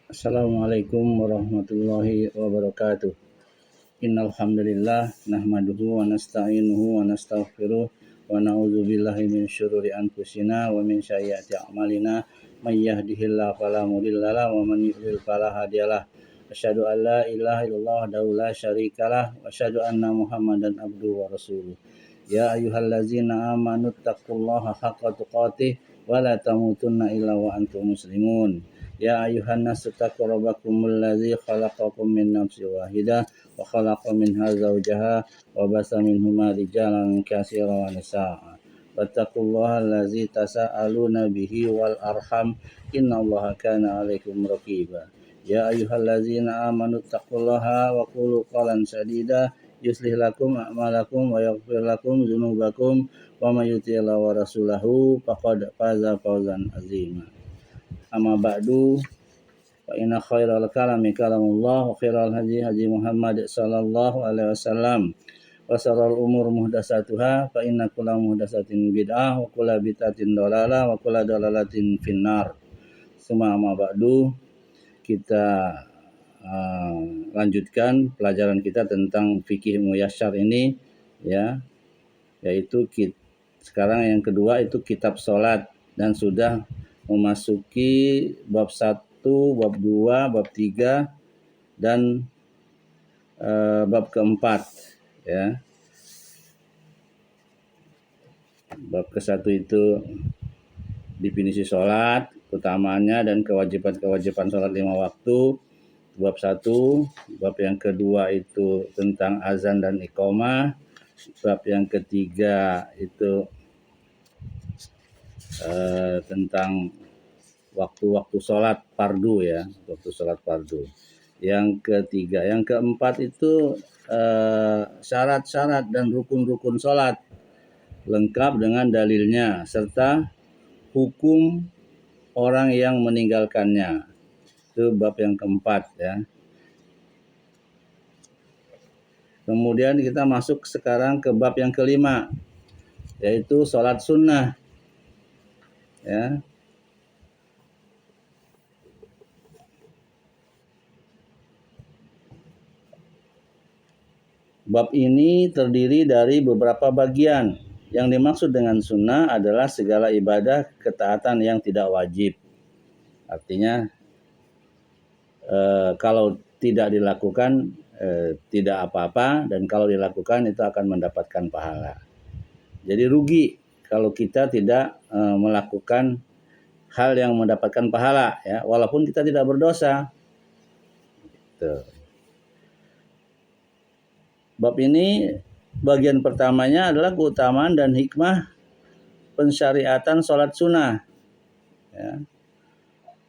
Assalamualaikum warahmatullahi wabarakatuh. Innal hamdalillah nahmaduhu wa nasta'inuhu wa nastaghfiruh wa na'udzu billahi min syururi anfusina wa min sayyiati a'malina may yahdihillahu fala mudhillalah wa man yudhlil fala hadiyalah. Asyhadu an la ilaha illallah wahdahu la syarikalah wa asyhadu anna Muhammadan abduhu wa rasuluh. Ya ayyuhallazina amanu taqullaha haqqa tuqatih wa la tamutunna illa wa antum muslimun. Ya ayyuhan nasu taqu rabbakumul ladzi khalaqakum min nafsin wahidah wa khalaqa minha zawjaha wa basa minhuma rijalan katsiran wa nisaa. Wattaqullaha allazi tasaaluna bihi wal arham innallaha kana 'alaikum raqiba. Ya ayyuhallazina amanu taqullaha wa qulu qawlan sadida yuslih lakum a'malakum wa yaghfir lakum dzunubakum wa may yuti'illah wa rasulahu faqad faza fawzan azima. Amma ba'du fa inna khairal kalami kalamullah wa khairal hadi hadi Muhammad sallallahu alaihi wasallam wa syarrul umur muhdatsatuha fa inna kulla muhdatsatin bid'ah wa kulla bid'atin dhalalah wa kulla dhalalatin finnar. Suma amma ba'du, kita lanjutkan pelajaran kita tentang fikih muyassar ini ya, yaitu sekarang yang kedua itu kitab salat dan sudah memasuki bab 1, bab 2, bab 3 dan bab keempat ya. Bab ke-1 itu definisi salat, keutamaannya dan kewajiban salat 5 waktu. Bab 1, bab yang kedua itu tentang azan dan iqamah. Bab yang ketiga itu tentang waktu-waktu sholat fardu ya, waktu sholat fardu. Yang ketiga, yang keempat itu syarat-syarat dan rukun-rukun sholat lengkap dengan dalilnya serta hukum orang yang meninggalkannya. Itu bab yang keempat ya. Kemudian kita masuk sekarang ke bab yang kelima, yaitu sholat sunnah ya. Bab ini terdiri dari beberapa bagian. Yang dimaksud dengan sunnah adalah segala ibadah ketaatan yang tidak wajib. Artinya kalau tidak dilakukan tidak apa-apa, dan kalau dilakukan itu akan mendapatkan pahala. Jadi rugi kalau kita tidak melakukan hal yang mendapatkan pahala ya, walaupun kita tidak berdosa. Gitu. Bab ini bagian pertamanya adalah keutamaan dan hikmah pensyariatan sholat sunnah ya.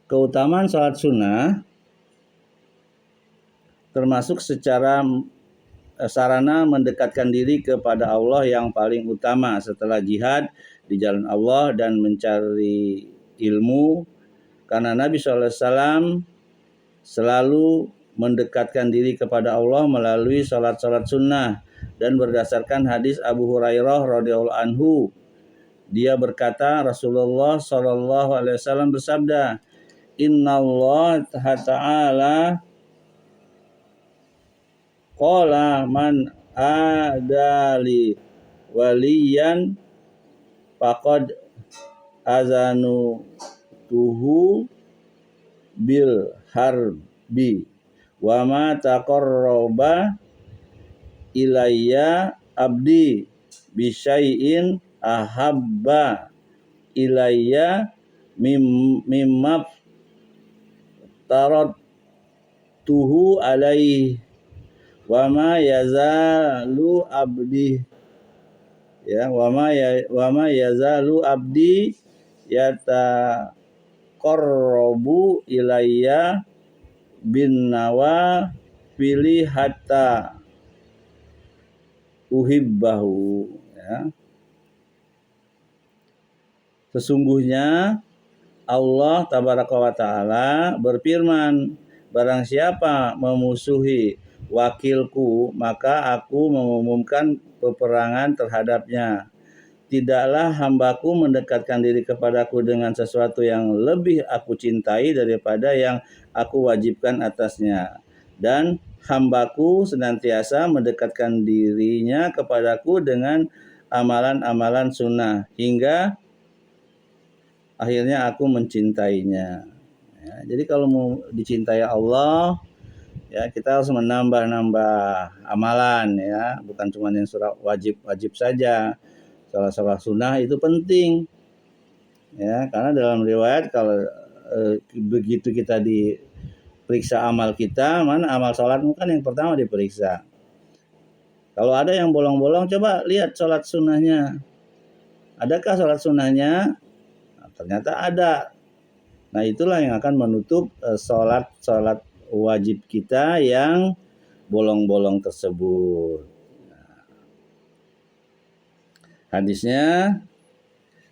Keutamaan sholat sunnah termasuk secara sarana mendekatkan diri kepada Allah yang paling utama setelah jihad di jalan Allah dan mencari ilmu, karena Nabi SAW selalu mendekatkan diri kepada Allah melalui salat-salat sunnah. Dan berdasarkan hadis Abu Hurairah radhiyallahu anhu, dia berkata, Rasulullah sallallahu alaihi wasallam bersabda, Innallaha ta'ala qala man adali waliyan faqad azanu tuhu bil harbi wa ma taqarraba ilayya abdi bisyai'in ahabba ilayya mimma tarat tuhu alaihi wa ma yazalu abdi ya wa ma yazalu abdi yataqarrabu ilayya bin nawafili hatta uhibbahu ya. Sesungguhnya Allah tabaraka wa ta'ala berfirman, barang siapa memusuhi wakilku maka aku mengumumkan peperangan terhadapnya, tidaklah hambaku mendekatkan diri kepadaku dengan sesuatu yang lebih aku cintai daripada yang aku wajibkan atasnya. Dan hambaku senantiasa mendekatkan dirinya kepadaku dengan amalan-amalan sunnah hingga akhirnya aku mencintainya. Ya, jadi kalau mau dicintai Allah, ya kita harus menambah-nambah amalan, ya, bukan cuma yang surah wajib saja. Salah sunnah itu penting, ya, karena dalam riwayat kalau begitu kita diperiksa amal kita, mana amal sholat kan yang pertama diperiksa. Kalau ada yang bolong-bolong, coba lihat sholat sunnahnya. Adakah sholat sunnahnya? Nah, ternyata ada. Nah, itulah yang akan menutup sholat wajib kita yang bolong-bolong tersebut. Hadisnya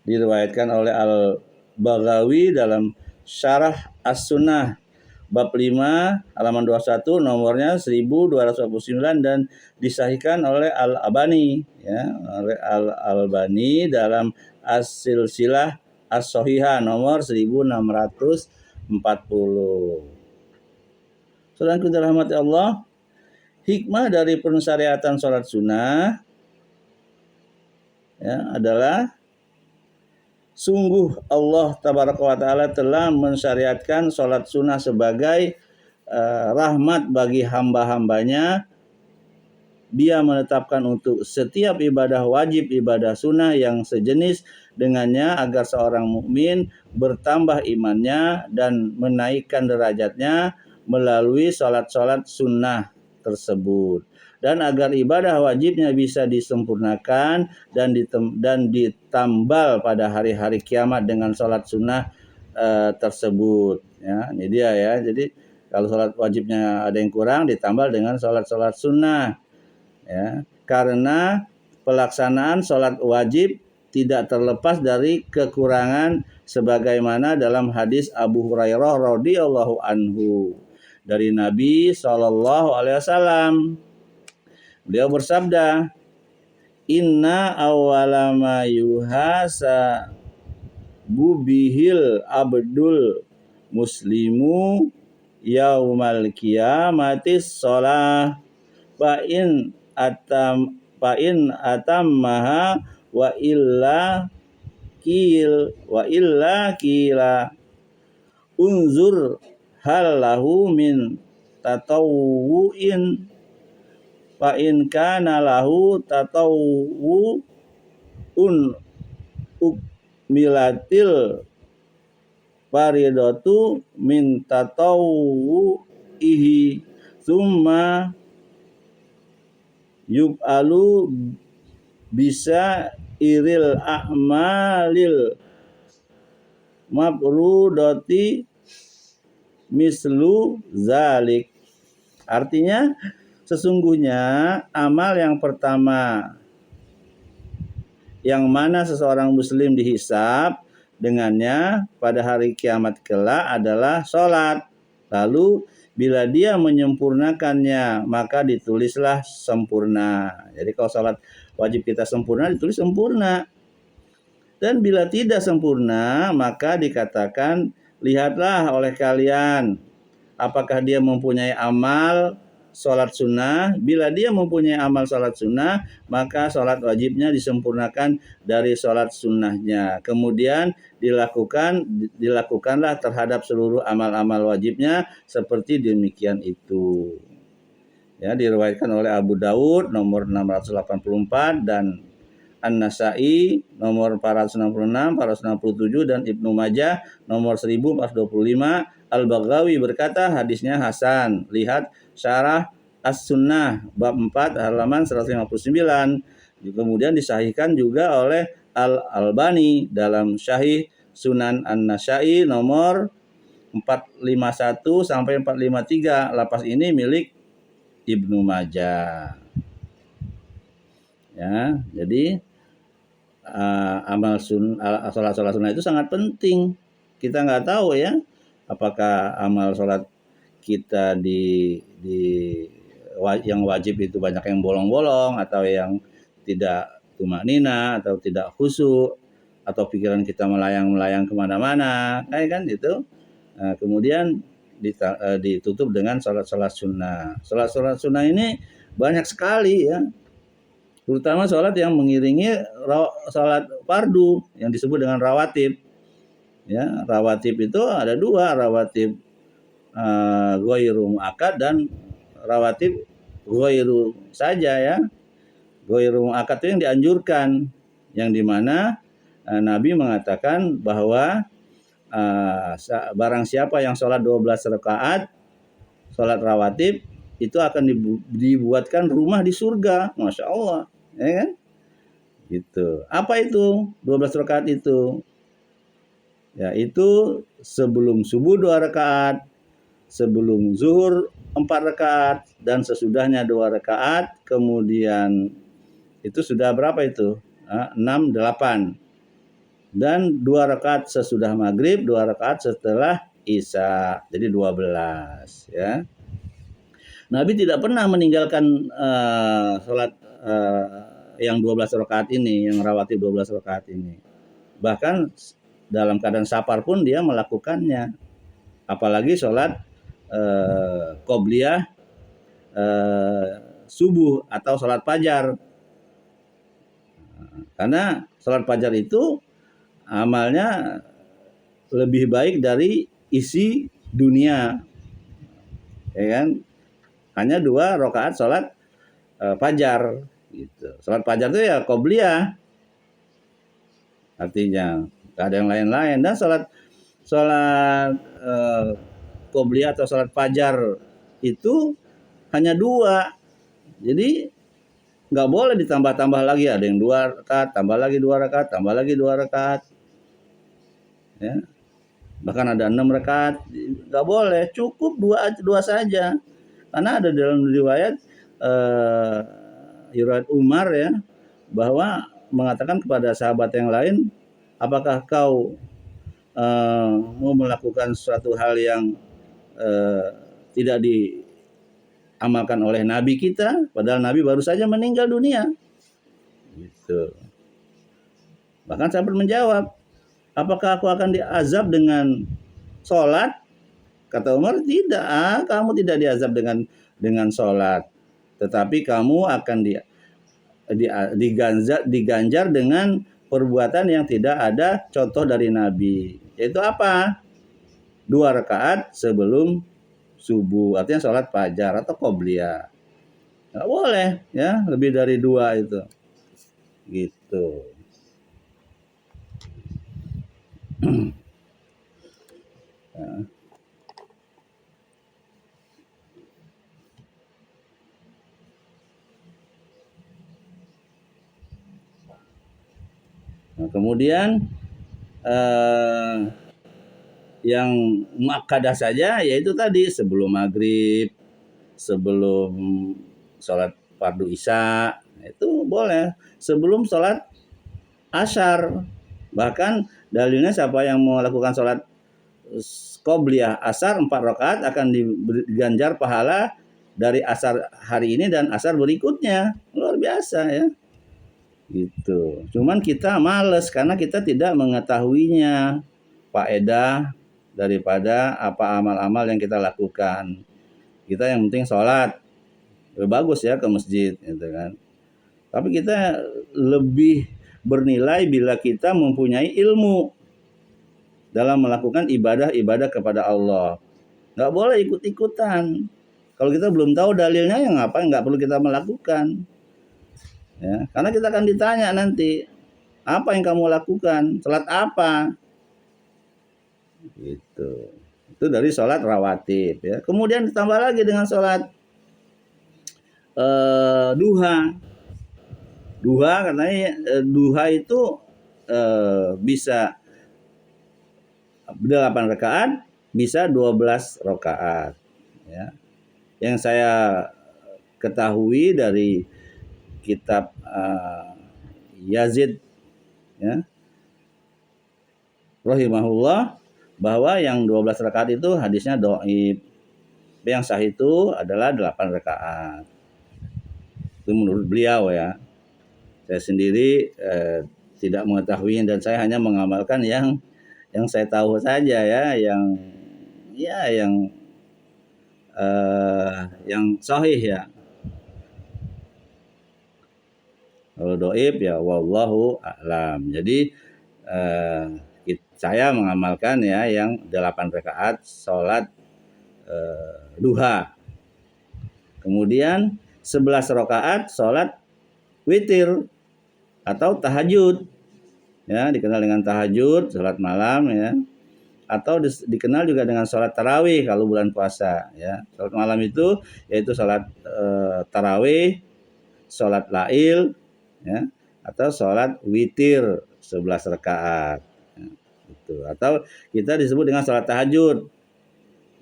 diriwayatkan oleh Al-Baghawi dalam Syarah As-Sunnah bab 5 halaman 21 nomornya 1229 dan disahihkan oleh Al-Albani, ya, oleh Al-Albani dalam As-Silsilah As-Shahihah nomor 1640. Saudara yang dirahmati Allah, hikmah dari pensyariatan sholat sunnah, ya, adalah sungguh Allah tabaraka wa ta'ala telah mensyariatkan sholat sunnah sebagai rahmat bagi hamba-hambanya. Dia menetapkan untuk setiap ibadah wajib, ibadah sunnah yang sejenis dengannya agar seorang mukmin bertambah imannya dan menaikkan derajatnya melalui sholat-sholat sunnah tersebut. Dan agar ibadah wajibnya bisa disempurnakan dan ditambal pada hari-hari kiamat dengan sholat sunnah tersebut. Ya, ini dia ya. Jadi kalau sholat wajibnya ada yang kurang, ditambal dengan sholat-sholat sunnah. Ya, karena pelaksanaan sholat wajib tidak terlepas dari kekurangan sebagaimana dalam hadis Abu Hurairah radhiyallahu anhu dari Nabi SAW. Beliau bersabda, "Inna awwala ma yuhasabu bihil abdul muslimu yaumal qiyamatis shalah fa in atammaha wa illa kila unzur hal lahu min tatawu'in fa in kana lahu tatawu'un ukmilatil faridatu min tatawu'ihi summa yub'alu bisa iril a'malil mabrudati mislu zalik." Artinya, sesungguhnya amal yang pertama yang mana seseorang muslim dihisab dengannya pada hari kiamat kelak adalah sholat. Lalu bila dia menyempurnakannya, maka ditulislah sempurna. Jadi kalau sholat wajib kita sempurna, ditulis sempurna. Dan bila tidak sempurna, maka dikatakan, lihatlah oleh kalian apakah dia mempunyai amal sholat sunnah. Bila dia mempunyai amal sholat sunnah, maka sholat wajibnya disempurnakan dari sholat sunnahnya. Kemudian dilakukanlah terhadap seluruh amal-amal wajibnya seperti demikian itu. Ya, diriwayatkan oleh Abu Daud nomor 684 dan An-Nasa'i nomor 466, 467 dan Ibnu Majah nomor 1425. Al-Baghawi berkata hadisnya hasan. Lihat Syarah As-Sunnah bab 4 halaman 159. Kemudian disahihkan juga oleh Al-Albani dalam Syahih Sunan An-Nasa'i nomor 451 sampai 453. Lapas ini milik Ibnu Majah. Ya, jadi amal sholat sunnah itu sangat penting. Kita nggak tahu ya, apakah amal sholat kita yang wajib itu banyak yang bolong-bolong atau yang tidak tumaknina atau tidak khusyuk atau pikiran kita melayang-melayang kemana-mana, kayak kan itu. Kemudian ditutup dengan sholat-sholat sunnah. Sholat-sholat sunnah ini banyak sekali ya, terutama sholat yang mengiringi sholat fardu yang disebut dengan rawatib. Ya, rawatib itu ada dua, rawatib ghairu muakkad dan rawatib ghairu saja ya. Ghairu muakkad itu yang dianjurkan, yang dimana Nabi mengatakan bahwa barang siapa yang sholat 12 rakaat sholat rawatib itu akan dibuatkan rumah di surga. Masya Allah, ya kan? Gitu. Apa itu 12 rakaat itu? Ya, itu sebelum subuh 2 rakaat, sebelum zuhur 4 rakaat, dan sesudahnya 2 rakaat. Kemudian itu sudah berapa itu? 6, 8. Dan 2 rakaat sesudah maghrib, 2 rakaat setelah isya. Jadi 12 ya. Nabi tidak pernah meninggalkan sholat yang 12 rakaat ini, yang rawatib 12 rakaat ini. Bahkan dalam keadaan safar pun dia melakukannya. Apalagi sholat qobliyah subuh atau sholat fajar. Karena sholat fajar itu amalnya lebih baik dari isi dunia, ya kan? Hanya 2 rakaat sholat fajar, gitu. Sholat fajar itu ya qobliyah, artinya gak ada yang lain-lain. Dan sholat qobliyah atau sholat fajar itu hanya 2, jadi nggak boleh ditambah-tambah lagi. Ada yang 2 rakaat, tambah lagi 2 rakaat, tambah lagi 2 rakaat. Ya. Bahkan ada 6 rakaat, nggak boleh, cukup 2 saja. Karena ada dalam riwayat Umar ya, bahwa mengatakan kepada sahabat yang lain, apakah kau mau melakukan suatu hal yang tidak diamalkan oleh Nabi kita, padahal Nabi baru saja meninggal dunia. Gitu. Bahkan sahabat menjawab, apakah aku akan diazab dengan sholat? Kata Umar, tidak, kamu tidak diazab dengan sholat, tetapi kamu akan diganjar dengan perbuatan yang tidak ada contoh dari Nabi. Yaitu apa? 2 rakaat sebelum subuh, artinya sholat fajar atau qobliyah. Nggak boleh ya lebih dari 2 itu. Gitu. Nah, kemudian yang muakkadah saja yaitu tadi sebelum maghrib, sebelum sholat fardu isya, itu boleh. Sebelum sholat asyar, bahkan dalilnya siapa yang melakukan sholat qobliyah asar 4 rakaat akan diganjar pahala dari asar hari ini dan asar berikutnya. Luar biasa ya. Gitu. Cuman kita males karena kita tidak mengetahuinya faedah daripada apa amal-amal yang kita lakukan. Kita yang penting sholat, bagus ya ke masjid, gitu kan. Tapi kita lebih bernilai bila kita mempunyai ilmu dalam melakukan ibadah-ibadah kepada Allah. Nggak boleh ikut-ikutan. Kalau kita belum tahu dalilnya, ya ngapain? Nggak perlu kita melakukan. Ya, karena kita akan ditanya nanti, apa yang kamu lakukan? Salat apa? Gitu. Itu dari sholat rawatib. Ya. Kemudian ditambah lagi dengan sholat duha. Duha katanya duha itu bisa 8 rakaat, bisa 12 rakaat. Ya. Yang saya ketahui dari kitab Yazid ya, rahimahullah, bahwa yang 12 rakaat itu hadisnya dhaif. Yang sah itu adalah 8 rakaat. Itu menurut beliau ya. Saya sendiri tidak mengetahui dan saya hanya mengamalkan yang saya tahu saja ya, yang sahih ya. Kalau doib ya wallahu a'lam. Jadi saya mengamalkan ya yang 8 rakaat sholat duha. Kemudian 11 rakaat sholat witir atau tahajud. Ya, dikenal dengan tahajud, sholat malam ya. Atau dikenal juga dengan sholat tarawih kalau bulan puasa ya. Sholat malam itu yaitu sholat tarawih, sholat lail ya, atau sholat witir 11 rakaat ya, itu. Atau kita disebut dengan sholat tahajud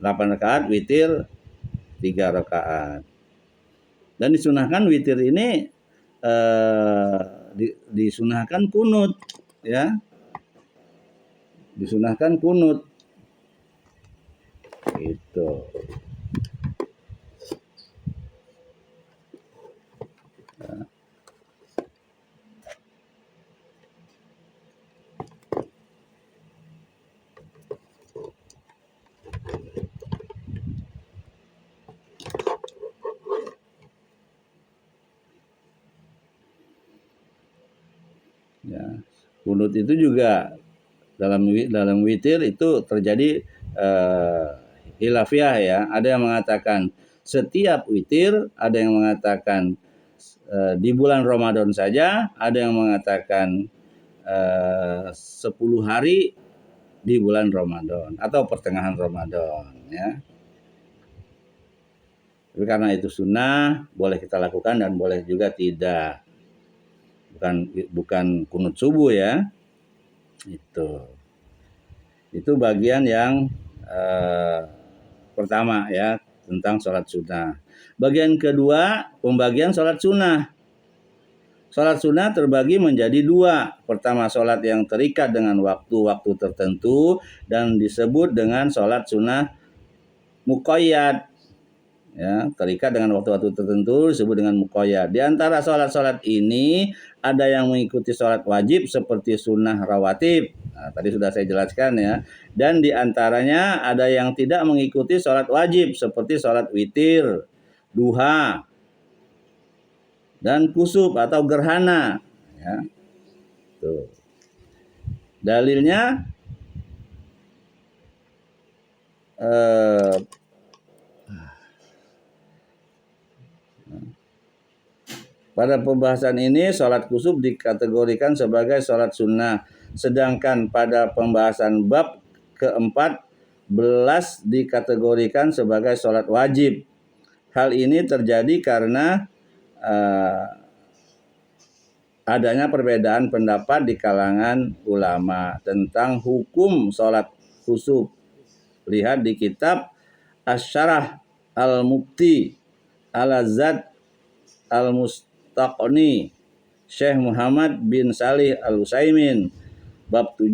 8 rakaat, witir 3 rakaat. Dan disunahkan witir ini disunahkan kunut ya. Disunahkan kunut. Gitu. Ya. Kunut itu juga dalam witir itu terjadi hilafiyah ya. Ada yang mengatakan setiap witir, ada yang mengatakan di bulan Ramadan saja, ada yang mengatakan 10 hari di bulan Ramadan atau pertengahan Ramadan ya. Tapi karena itu sunnah, boleh kita lakukan dan boleh juga tidak. Bukan kunut subuh ya. Itu bagian yang pertama ya, tentang sholat sunnah. Bagian kedua, pembagian sholat sunnah. Sholat sunnah terbagi menjadi 2. Pertama, sholat yang terikat dengan waktu-waktu tertentu dan disebut dengan sholat sunnah muqayyad. Ya, terikat dengan waktu-waktu tertentu disebut dengan muqayyad. Di antara sholat-sholat ini ada yang mengikuti sholat wajib seperti sunnah rawatib. Nah, tadi sudah saya jelaskan ya. Dan di antaranya ada yang tidak mengikuti sholat wajib seperti sholat witir, duha, dan kusuf atau gerhana. Ya. Tuh. Dalilnya pada pembahasan ini sholat kusuf dikategorikan sebagai sholat sunnah, sedangkan pada pembahasan bab ke-14 dikategorikan sebagai sholat wajib. Hal ini terjadi karena adanya perbedaan pendapat di kalangan ulama tentang hukum sholat kusuf. Lihat di kitab Asy-Syarah Al-Mufti Al-Zad Al-Mustaqni Syekh Muhammad bin Salih Al-Utsaimin bab 7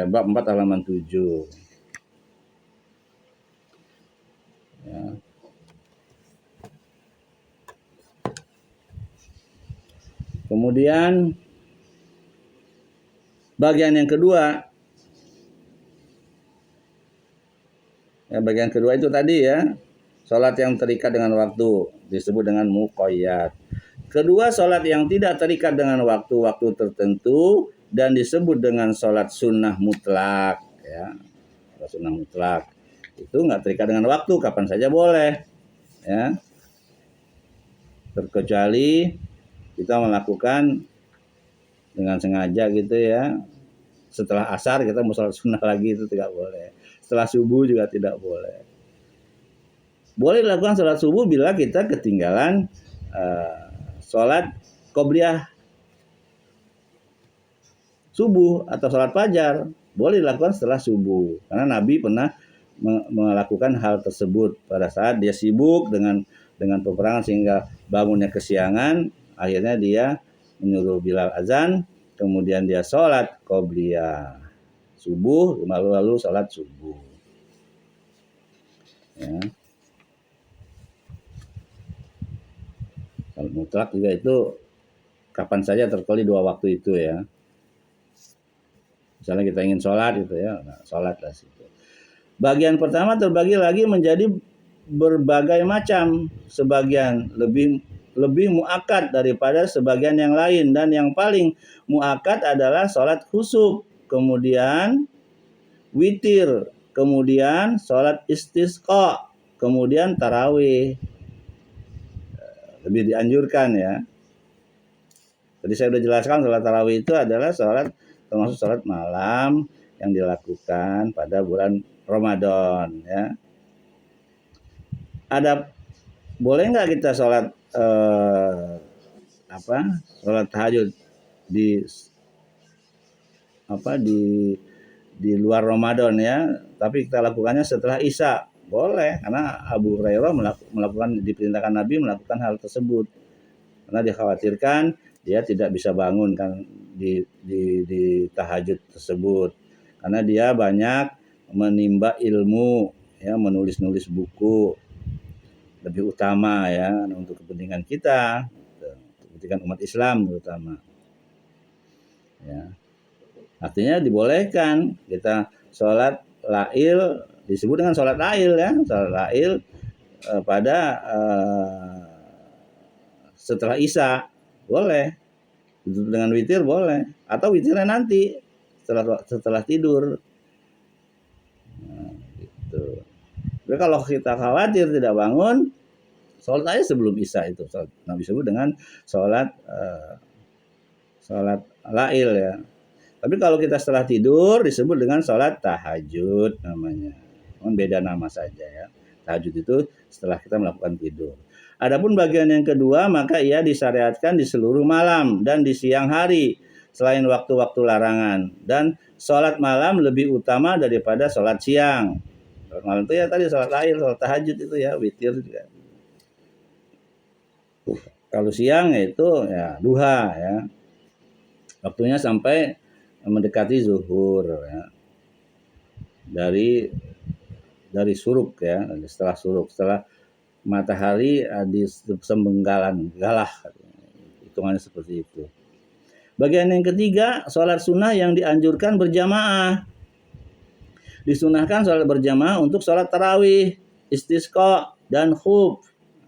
bab 4 halaman 7. Ya. Kemudian bagian yang kedua. Ya, bagian kedua itu tadi ya. Sholat yang terikat dengan waktu disebut dengan muqayyad. Kedua, sholat yang tidak terikat dengan waktu-waktu tertentu dan disebut dengan sholat sunnah mutlak. Ya, sunnah mutlak itu nggak terikat dengan waktu, kapan saja boleh. Ya, terkecuali kita melakukan dengan sengaja gitu ya. Setelah asar kita mau sholat sunnah lagi, itu tidak boleh. Setelah subuh juga tidak boleh. Boleh dilakukan sholat subuh bila kita ketinggalan sholat qobliyah subuh atau sholat fajar. Boleh dilakukan setelah subuh. Karena Nabi pernah melakukan hal tersebut pada saat dia sibuk dengan peperangan sehingga bangunnya kesiangan. Akhirnya dia menyuruh Bilal azan, kemudian dia sholat qobliyah subuh, lalu sholat subuh. Ya. Salat mutlak juga itu kapan saja terkecuali 2 waktu itu ya. Misalnya kita ingin sholat gitu ya, nah, sholat lah situ. Bagian pertama terbagi lagi menjadi berbagai macam, sebagian lebih muakkad daripada sebagian yang lain, dan yang paling muakkad adalah sholat khusuf, kemudian witir, kemudian sholat istisqa, kemudian tarawih. Lebih dianjurkan ya. Tadi saya sudah jelaskan sholat tarawih itu adalah sholat termasuk sholat malam yang dilakukan pada bulan Ramadan ya. Ada boleh nggak kita sholat sholat tahajud di di luar Ramadan ya, tapi kita lakukannya setelah Isya? Boleh, karena Abu Hurairah melakukan, diperintahkan Nabi melakukan hal tersebut karena dikhawatirkan dia tidak bisa bangun kan di tahajud tersebut, karena dia banyak menimba ilmu ya, menulis buku, lebih utama ya untuk kepentingan kita, kepentingan umat Islam terutama ya. Artinya dibolehkan kita sholat lail, disebut dengan sholat lail ya, sholat lail pada setelah Isya boleh, dengan witir boleh, atau witirnya nanti setelah tidur. Nah, gitu. Tapi kalau kita khawatir tidak bangun, sholat aja sebelum Isya itu, nah disebut dengan sholat lail ya. Tapi kalau kita setelah tidur disebut dengan sholat tahajud namanya. Beda nama saja ya. Tahajud itu setelah kita melakukan tidur. Adapun bagian yang kedua, maka ia disyariatkan di seluruh malam dan di siang hari selain waktu-waktu larangan. Dan sholat malam lebih utama daripada sholat siang. Sholat malam itu ya tadi sholat lail, sholat tahajud itu ya, witir juga. Kalau siang itu ya duha ya. Waktunya sampai mendekati zuhur ya. Dari suruk ya, setelah matahari di sembenggalan galah, hitungannya seperti itu. Bagian yang ketiga, sholat sunnah yang dianjurkan berjamaah. Disunahkan sholat berjamaah untuk sholat tarawih, istisqa, dan khuf.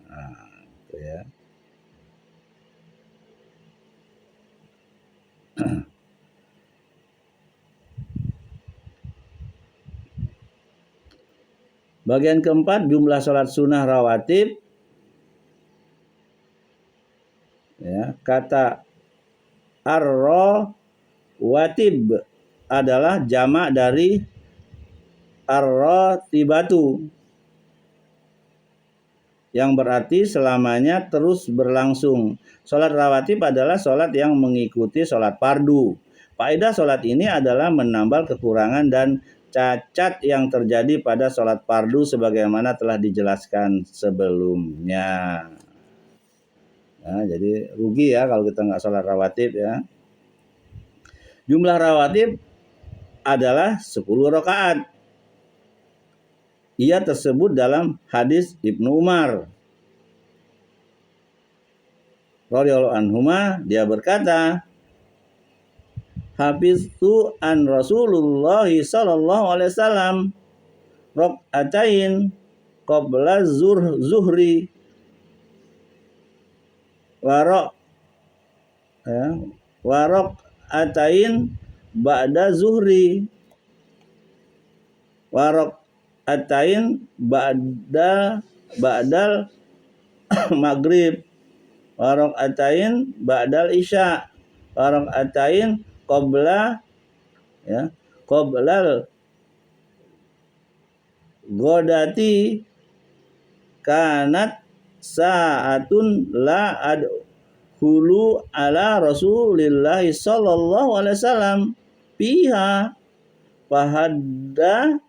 Nah, itu ya. Bagian keempat, jumlah sholat sunnah rawatib. Ya, kata ar-rawatib adalah jamak dari ar-ratibatu, yang berarti selamanya terus berlangsung. Sholat rawatib adalah sholat yang mengikuti sholat fardu. Faedah sholat ini adalah menambal kekurangan dan cacat yang terjadi pada sholat fardu sebagaimana telah dijelaskan sebelumnya. Nah, jadi rugi ya kalau kita nggak sholat rawatib ya. Jumlah rawatib adalah 10 rakaat. Ia tersebut dalam hadis Ibnu Umar radhiyallahu anhuma, dia berkata, hafiztu an Rasulullah sallallahu alaihi wasallam rakaatain qabla zuhri warok atain ba'da zuhri warok atain ba'dal maghrib warok atain ba'dal isya warok atain qoblal godati kanat sa'atun la adhulu ala Rasulillah sallallahu alaihi wasallam fiha fahadda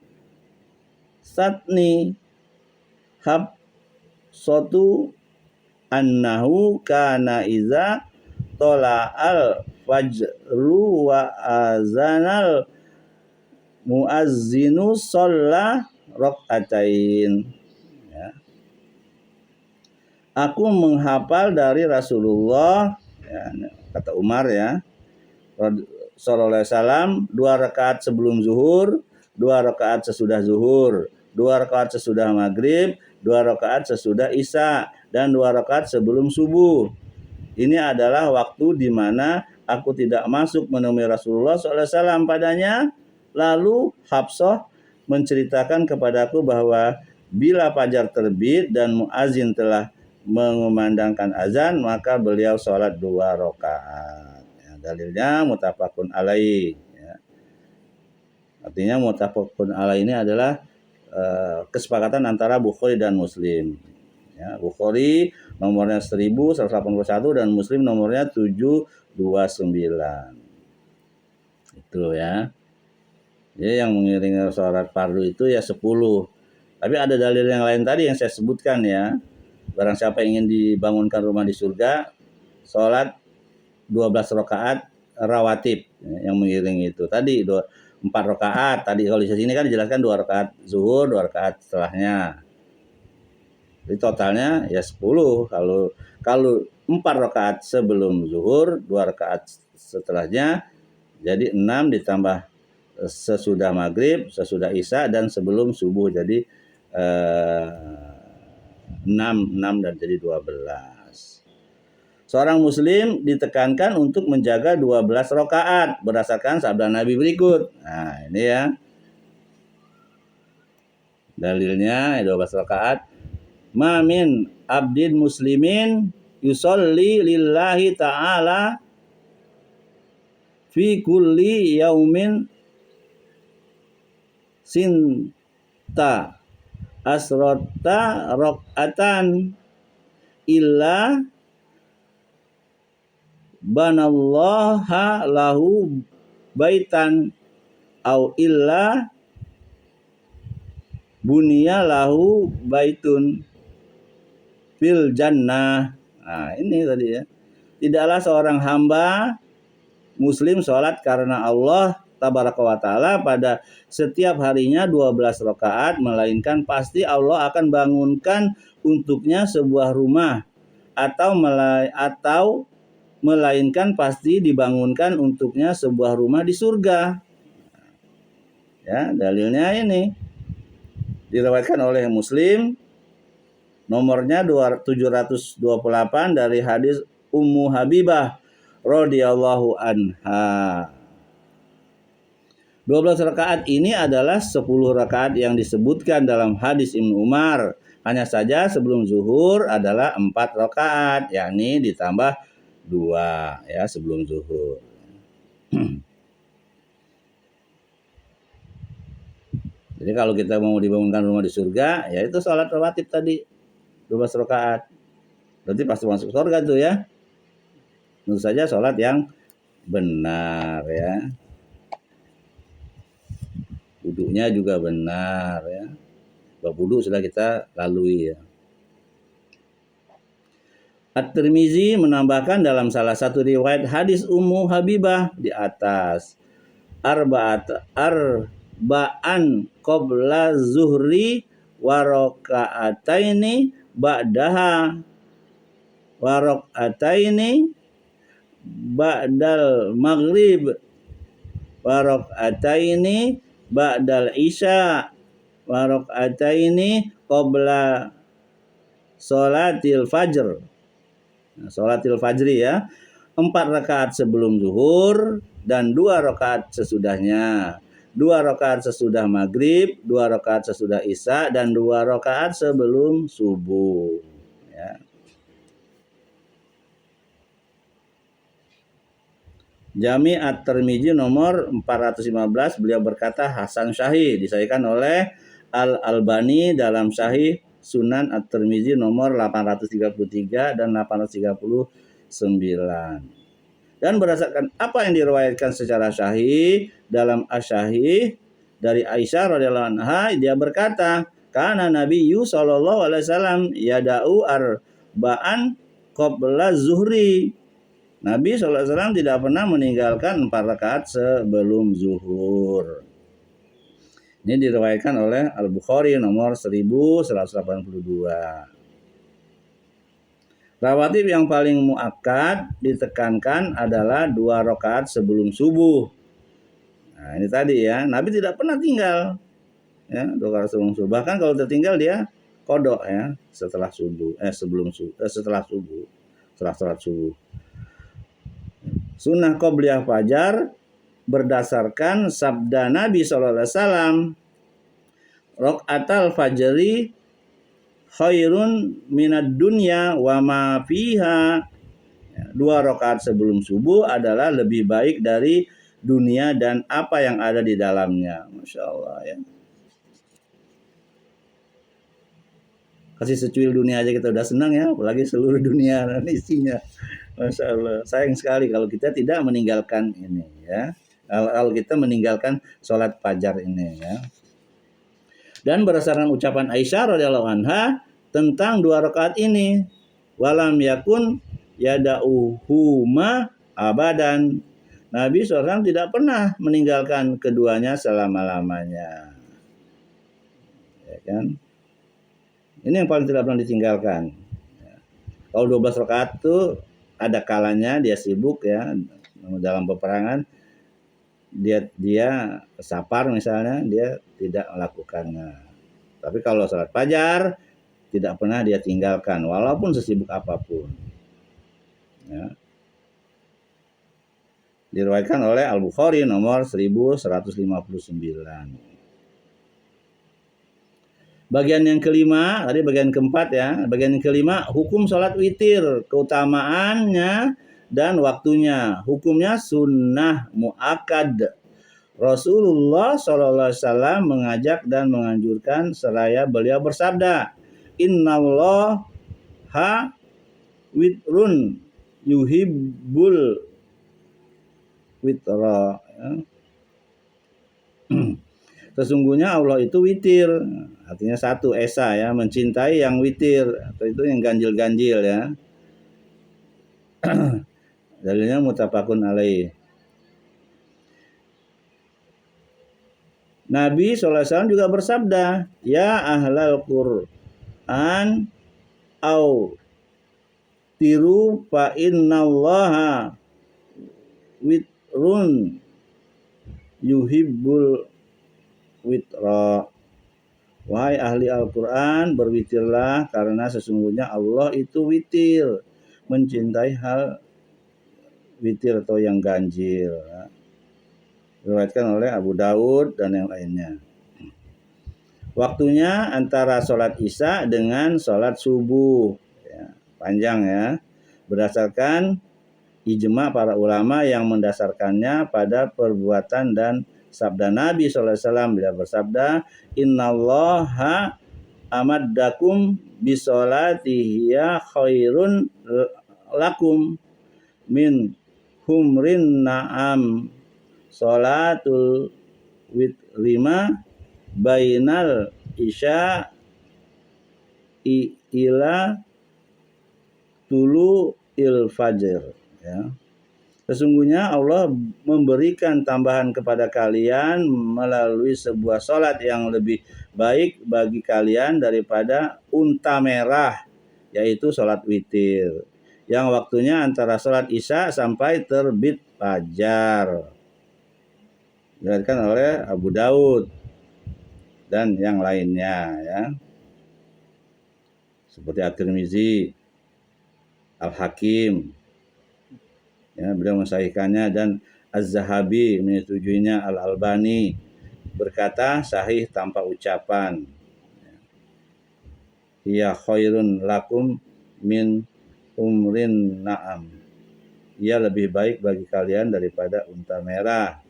satni hab sotu annahu kana iza tola al fajru wa azanal muazzinu sholla rakaatain ya. Aku menghafal dari Rasulullah, ya, kata Umar ya, sallallahu alaihi wasallam, 2 rakaat sebelum zuhur, 2 rakaat sesudah zuhur, 2 rakaat sesudah maghrib, 2 rakaat sesudah isya, dan 2 rakaat sebelum subuh. Ini adalah waktu di mana aku tidak masuk menemui Rasulullah SAW padanya. Lalu Hafsah menceritakan kepadaku bahwa bila fajar terbit dan muazin telah mengumandangkan azan, maka beliau sholat 2 rakaat. Ya, dalilnya muttafaqun alaih. Ya. Artinya muttafaqun alaih ini adalah kesepakatan antara Bukhari dan Muslim. Ya, Bukhari nomornya 1181 dan Muslim nomornya 729. Itu ya. Jadi yang mengiringi sholat fardu itu ya 10. Tapi ada dalil yang lain tadi yang saya sebutkan ya. Barang siapa yang ingin dibangunkan rumah di surga, sholat 12 rakaat rawatib yang mengiringi itu. Tadi 4 rakaat. Tadi kalau di sini kan dijelaskan 2 rakaat zuhur, 2 rakaat setelahnya. Jadi totalnya ya 10. Kalau 4 rakaat sebelum zuhur, 2 rakaat setelahnya, jadi 6 ditambah sesudah maghrib, sesudah isya, dan sebelum subuh. Jadi 6 dan jadi 12. Seorang muslim ditekankan untuk menjaga 12 rakaat berdasarkan sabda Nabi berikut. Nah, ini ya. Dalilnya 12 rakaat. Ma min abdin muslimin yusolli lillahi ta'ala fi kulli yaumin sinta asrota rok'atan illa banallaha lahu baitan au illa bunya lahu baitun fil jannah. Nah, ini tadi ya. Tidaklah seorang hamba muslim sholat karena Allah tabaraka wa ta'ala pada setiap harinya 12 rakaat, melainkan pasti Allah akan bangunkan untuknya sebuah rumah, atau melainkan pasti dibangunkan untuknya sebuah rumah di surga. Ya, dalilnya ini diriwayatkan oleh Muslim nomornya 728 dari hadis Ummu Habibah radhiyallahu anha. 12 rakaat ini adalah 10 rakaat yang disebutkan dalam hadis Ibnu Umar. Hanya saja sebelum zuhur adalah 4 rakaat, yakni ditambah 2 ya sebelum zuhur. Jadi kalau kita mau dibangunkan rumah di surga, ya itu sholat rawatib tadi 12 rakaat. Berarti pasti masuk surga tuh ya. Tentu saja sholat yang benar ya. Wudhunya juga benar ya. Bab wudhu sudah kita lalui ya. At-Tirmizi menambahkan dalam salah satu riwayat hadis Ummu Habibah di atas, arba'an qabla zuhri wa raka'ataini ba'daha wa raka'ataini ba'dal maghrib wa raka'ataini ba'dal isya wa raka'ataini qabla sholatil fajr. Nah, sholatil fajri ya. 4 rakaat sebelum zuhur dan 2 rakaat sesudahnya. 2 rakaat sesudah maghrib, 2 rakaat sesudah isya, dan 2 rakaat sebelum subuh. Ya. Jami At-Tirmizi nomor 415, beliau berkata Hasan Sahih, disahihkan oleh Al-Albani dalam Sahih Sunan At-Tirmizi nomor 833 dan 839. Dan berdasarkan apa yang diriwayatkan secara sahih dalam Asy-Syahih dari Aisyah radhiyallahu anha, dia berkata, "Kana Nabiyyu sallallahu alaihi wasallam yada'u arba'an qabla zuhri." Nabi SAW tidak pernah meninggalkan 4 rakaat sebelum zuhur. Ini diriwayatkan oleh Al-Bukhari nomor 1182. Rawatib yang paling muakkad ditekankan adalah 2 rakaat sebelum subuh. Nah, ini tadi ya, Nabi tidak pernah tinggal ya 2 rakaat sebelum subuh. Bahkan kalau tertinggal dia qadha ya setelah subuh, setelah subuh, setelah salat subuh. Sunnah qobliyah fajar berdasarkan sabda Nabi SAW, raqatal fajri khairun minad dunya wa ma fiha. 2 rakaat sebelum subuh adalah lebih baik dari dunia dan apa yang ada di dalamnya. Masya Allah ya. Kasih secuil dunia aja kita udah senang ya, apalagi seluruh dunia dan isinya. Masya Allah. Sayang sekali kalau kita tidak meninggalkan ini ya. Kalau kita meninggalkan sholat fajar ini ya. Dan berdasarkan ucapan Aisyah radhiyallahu anha tentang 2 rakaat ini, walam yakun yada'uhuma abadan. Nabi SAW tidak pernah meninggalkan keduanya selama-lamanya. Ya kan? Ini yang paling tidak pernah ditinggalkan. Kalau 12 rakaat itu ada kalanya dia sibuk ya dalam peperangan, dia safar misalnya, dia tidak melakukannya. Tapi kalau salat fajar tidak pernah dia tinggalkan walaupun sesibuk apapun. Ya. Diriwayatkan oleh Al-Bukhari nomor 1159. Bagian yang kelima, tadi bagian keempat ya. Bagian yang kelima, hukum sholat witir, keutamaannya dan waktunya. Hukumnya sunnah muakkad. Rasulullah SAW mengajak dan menganjurkan seraya beliau bersabda, Innallaha witrun yuhibbul witra. Sesungguhnya Allah itu witir, artinya satu esa ya, mencintai yang witir atau itu yang ganjil-ganjil ya. Dalilnya muttafaqun alaih. Nabi SAW juga bersabda, ya ahlal Qur'an au tiru fa innallaha witrun yuhibbul witra. Wahai ahli Al-Quran, berwitirlah karena sesungguhnya Allah itu witir, mencintai hal witir atau yang ganjil. Diriwayatkan oleh Abu Daud dan yang lainnya. Waktunya antara sholat isya dengan sholat subuh ya, panjang ya, berdasarkan ijma para ulama yang mendasarkannya pada perbuatan dan sabda Nabi SAW. Beliau bersabda, Innallaha amaddakum bisolatihi khairun lakum min humrin na'am. Sholatul witrima bainal isya ila tulu il fajr ya. Sesungguhnya Allah memberikan tambahan kepada kalian melalui sebuah sholat yang lebih baik bagi kalian daripada unta merah, yaitu sholat witir, yang waktunya antara sholat isya sampai terbit fajar. Diriwayatkan oleh Abu Daud dan yang lainnya ya. Seperti At-Tirmizi, Al-Hakim ya, beliau mensahihkannya, dan Az-Zahabi menyetujuinya. Al-Albani berkata sahih tanpa ucapan. Hiya khairun lakum min umrin na'am. Ia lebih baik bagi kalian daripada unta merah.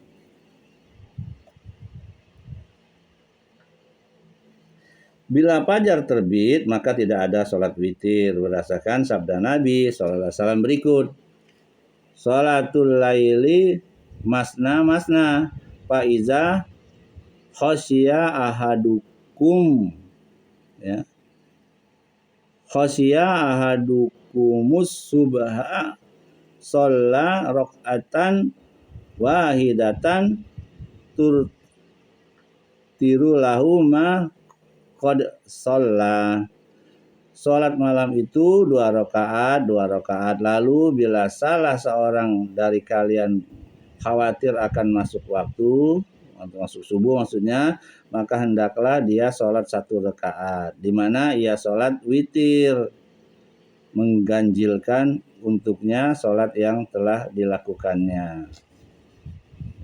Bila fajar terbit, maka tidak ada sholat witir berdasarkan sabda Nabi SAW berikut. Sholatul laili masna masna faiza khosya ahadukum ya. Khosya ahadukumus subha sholla rok'atan wahidatan tiru lahu ma qad sholla. Sholat malam itu 2 rakaat. Lalu bila salah seorang dari kalian khawatir akan masuk waktu, atau masuk subuh maksudnya, maka hendaklah dia sholat 1 rakaat, di mana ia sholat witir, mengganjilkan untuknya sholat yang telah dilakukannya.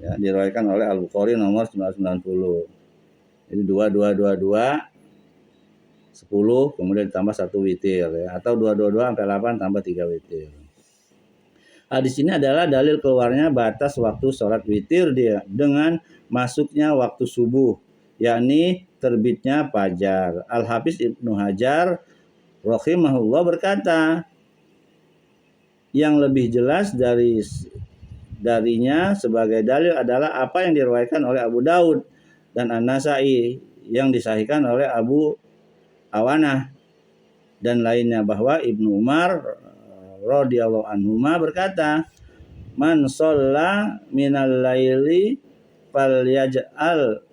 Ya, diriwayatkan oleh Al-Bukhari nomor 990. Jadi 2, 10 kemudian ditambah 1 witir ya, atau 2 sampai 8 tambah 3 witir. Hadis ini adalah dalil keluarnya batas waktu sholat witir dia dengan masuknya waktu subuh, yakni terbitnya fajar. Al-Hafiz Ibnu Hajar rahimahullah berkata, yang lebih jelas darinya sebagai dalil adalah apa yang diriwayatkan oleh Abu Daud dan An-Nasai yang disahihkan oleh Abu Awanah dan lainnya, bahwa Ibnu Umar radhiyallahu anhuma berkata, man shalla minal laili falyaj'al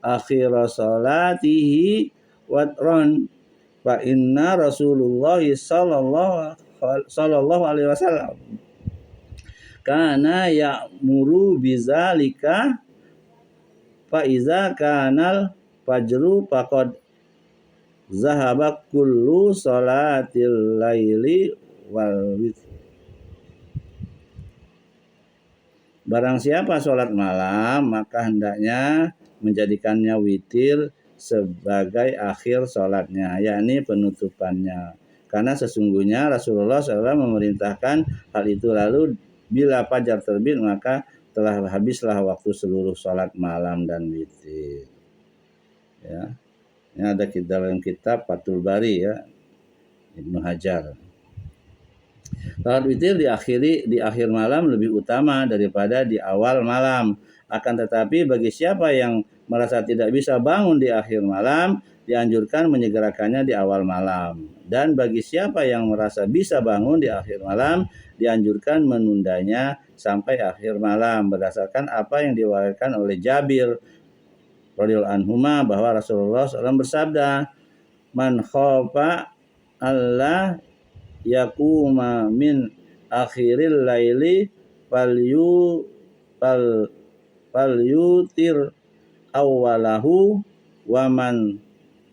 akhira sholatihi watron fa inna Rasulullah sallallahu alaihi wasallam kana ya'muru bizalika fa iza kanal fajru faqad zahaba kullu sholatil laili wal witr. Barang siapa sholat malam, maka hendaknya menjadikannya witir sebagai akhir sholatnya, yakni penutupannya. Karena sesungguhnya Rasulullah SAW memerintahkan hal itu. Lalu bila fajar terbit, maka telah habislah waktu seluruh sholat malam dan witir. Ya. Ini ada dalam kitab Fathul Bari ya, Ibnu Hajar. Salat witir diakhiri di akhir malam lebih utama daripada di awal malam. Akan tetapi bagi siapa yang merasa tidak bisa bangun di akhir malam, dianjurkan menyegerakannya di awal malam. Dan bagi siapa yang merasa bisa bangun di akhir malam, dianjurkan menundanya sampai akhir malam, berdasarkan apa yang diriwayatkan oleh Jabir radhiyallahu anhuma bahwa Rasulullah SAW bersabda, man khofa Allah yakuma min akhiril laili falyutir awwalahu wa man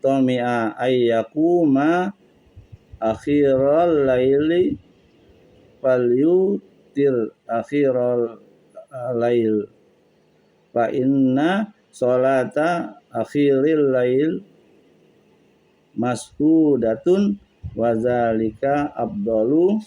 tami'a ayyakuma akhiral laili falyutir akhiral lail fa inna sholata akhiril lail mas'udatun wazalika abdalu.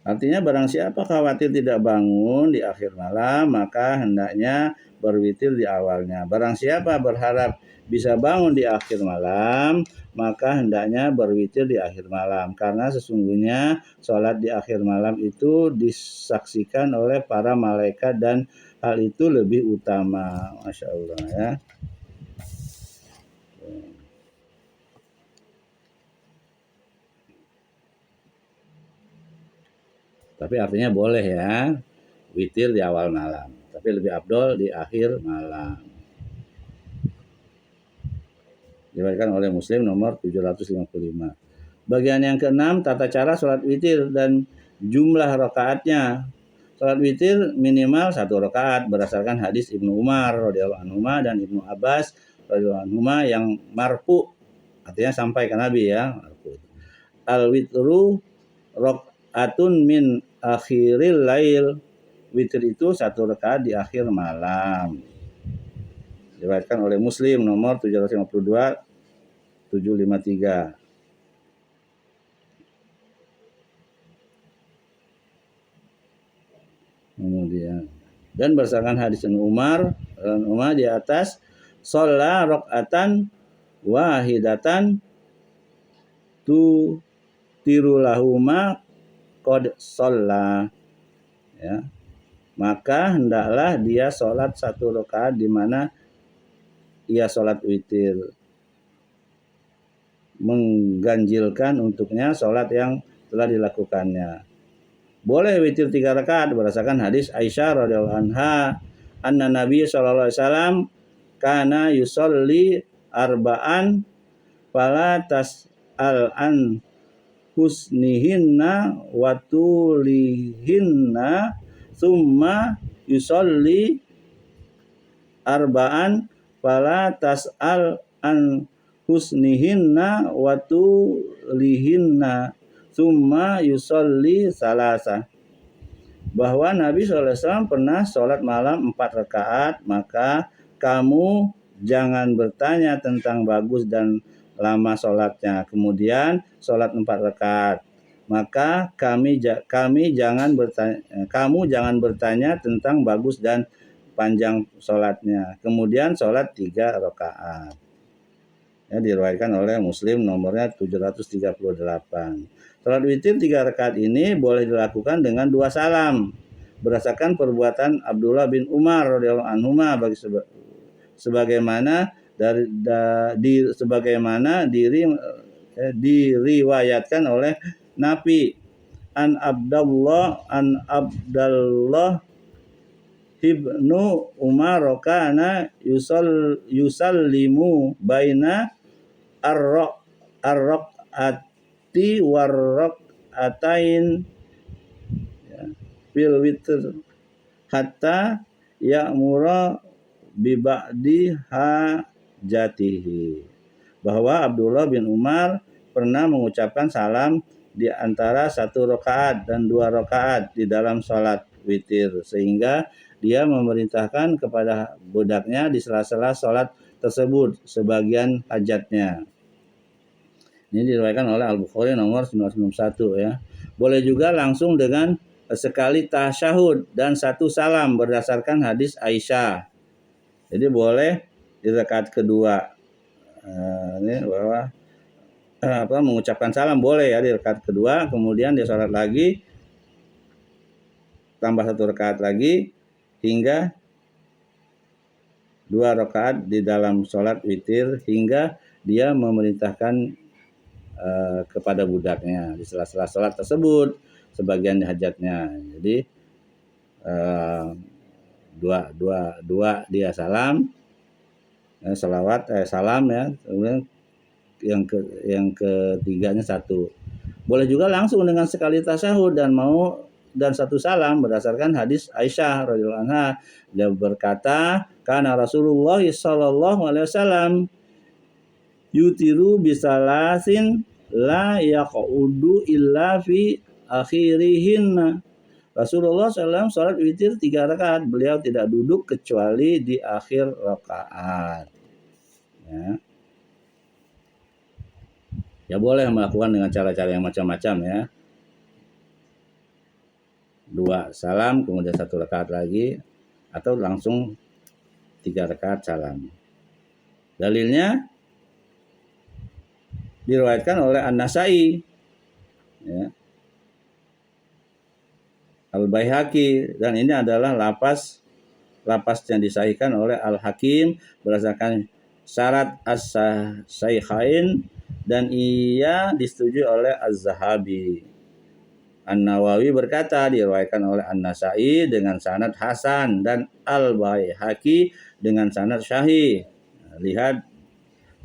Artinya barang siapa khawatir tidak bangun di akhir malam, maka hendaknya berwitir di awalnya. Barang siapa berharap bisa bangun di akhir malam, maka hendaknya berwitir di akhir malam. Karena sesungguhnya sholat di akhir malam itu disaksikan oleh para malaikat dan hal itu lebih utama. Masya Allah ya. Tapi artinya boleh ya, witir di awal malam. Tapi lebih afdol di akhir malam. Diriwayatkan oleh Muslim nomor 755. Bagian yang keenam, tata cara sholat witir dan jumlah rakaatnya. Sholat witir minimal 1 rakaat berdasarkan hadis Ibnu Umar radhiyallahu anhu dan Ibnu Abbas radhiyallahu anhu yang marfu, artinya sampai ke Nabi ya. Al-witru rakaatun min akhiril lail. Witir itu 1 rakaat di akhir malam. Diriwayatkan oleh Muslim nomor 752 753. Kemudian dan berdasarkan hadis Umar di atas, sholla rakaatan wahidatan tu tirulahuma qad sholla ya, maka hendaklah dia sholat 1 rakaat di mana ia sholat witir, mengganjilkan untuknya sholat yang telah dilakukannya. Boleh witir 3 rakaat berdasarkan hadis Aisyah radhiyallahu anha, anna Nabi sallallahu alaihi wasallam kana yusolli arba'an fala tas'al an husnihinna wa tulihinna summa yusolli arba'an fala tas'al an husnihinna wa tulihinna summa yusolli salasa. Bahwa Nabi SAW pernah sholat malam 4 rakaat, maka kamu jangan bertanya tentang bagus dan lama sholatnya. Kemudian sholat 4 rakaat, maka kamu jangan bertanya tentang bagus dan panjang sholatnya. Kemudian sholat 3 rakaat. Ya, diriwayatkan oleh Muslim nomornya 738. Salat witir 3 rakaat ini boleh dilakukan dengan 2 salam berdasarkan perbuatan Abdullah bin Umar radhiyallahu anhuma sebagaimana diriwayatkan oleh Nabi an Abdullah ibnu Umar kana yusallimu baina ar-raq'ati war-raq'atain fil witr hatta ya'mura bi ba'di hajatihi. Bahwa Abdullah bin Umar pernah mengucapkan salam di antara 1 rakaat dan 2 rakaat di dalam salat witir, sehingga dia memerintahkan kepada budaknya di sela-sela salat tersebut sebagian hajatnya. Ini diriwayatkan oleh Al-Bukhari nomor 991 ya. Boleh juga langsung dengan sekali tasyahud dan 1 salam berdasarkan hadis Aisyah. Jadi boleh di rakaat kedua ini bahwa mengucapkan salam boleh ya di rakaat kedua, kemudian dia salat lagi tambah 1 rakaat lagi hingga 2 rakaat di dalam salat witir hingga dia memerintahkan kepada budaknya di sela-sela salat tersebut sebagian hajatnya. Jadi dua dia salam, salam ya, kemudian yang ketiganya 1. Boleh juga langsung dengan sekali tasyahud dan 1 salam berdasarkan hadis Aisyah radhiyallahu anha. Dia berkata, kana Rasulullah sallallahu alaihi wasallam yutiru bisalasin la yaqudu illa fi akhirihinna. Rasulullah SAW salat witir 3 rakaat, beliau tidak duduk kecuali di akhir rakaat. Ya boleh melakukan dengan cara-cara yang macam-macam ya. 2 salam kemudian 1 rakaat lagi, atau langsung 3 rakaat salam. Dalilnya diriwayatkan oleh An-Nasai ya, Al-Baihaqi, dan ini adalah lapas yang disahihkan oleh Al-Hakim berdasarkan syarat as-sahihain dan ia disetujui oleh Az-Zahabi. An-Nawawi berkata diriwayatkan oleh An-Nasai dengan sanad hasan dan Al-Baihaqi dengan sanad sahih. Lihat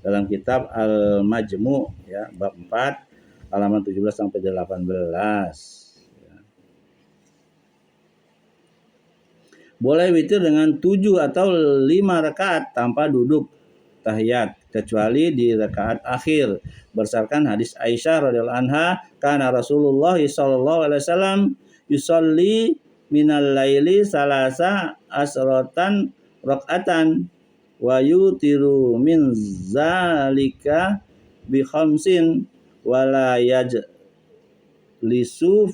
dalam kitab Al-Majmu' ya, bab 4 halaman 17 sampai 18. Boleh witir dengan 7 atau 5 rakaat tanpa duduk tahiyat kecuali di rakaat akhir berdasarkan hadis Aisyah radhiyallahu anha, kana Rasulullah sallallahu alaihi wasallam yusolli minal laili salasa asratan rakaatan wa yutiru min zalika bi khamsin wala yajlisu